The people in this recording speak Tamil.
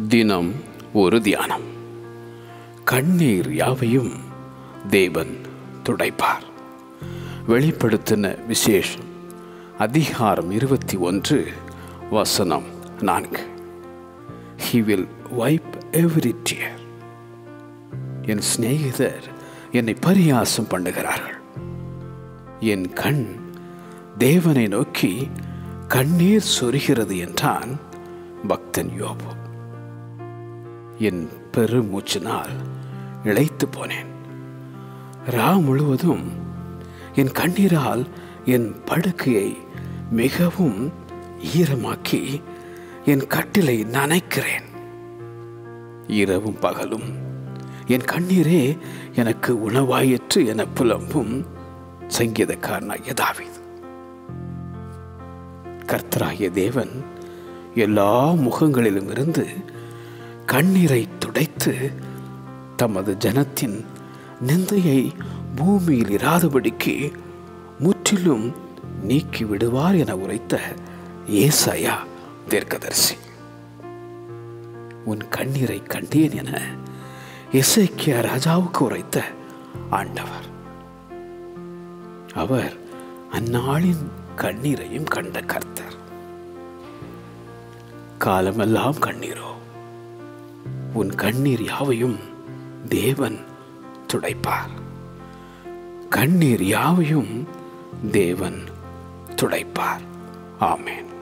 தினம் ஒரு தியானம். கண்ணீர் யாவையும் தேவன் துடைப்பார். வெளிப்படுத்தின விசேஷம் அதிகாரம் 21 வசனம் 4. He will wipe every tear. என் சிநேகிதர் என்னை பரியாசம் பண்ணுகிறார்கள். என் கண் தேவனை நோக்கி கண்ணீர் சொரிகிறது என்றான் பக்தன் யோபு. என் பெருமூச்சினால் இளைத்து போனேன். ரா முழுவதும் என் கண்ணீரால் என் படுக்கையை மிகவும் ஈரமாக்கி என் கட்டிலை நனைக்கிறேன். இரவும் பகலும் என் கண்ணீரே எனக்கு உணவாயிற்று என புலம்பும் சங்கீதக்காரனாகிய தாவீது. கர்த்தராகிய தேவன் எல்லா முகங்களிலும் இருந்து கண்ணீரை துடைத்து தமது ஜனத்தின் நிந்தையை பூமியில் இராதபடிக்கு முற்றிலும் நீக்கி விடுவார் என உரைத்த ஏசாயா தீர்க்கதரிசி. உன் கண்ணீரை கண்டேன் என எசேக்கியா ராஜாவுக்கு உரைத்த ஆண்டவர். அவர் அந்நாளின் கண்ணீரையும் கண்ட கர்த்தர். காலமெல்லாம் கண்ணீரோ, உன் கண்ணீர் யாவையும் தேவன் துடைப்பார். கண்ணீர் யாவையும் தேவன் துடைப்பார். ஆமென்.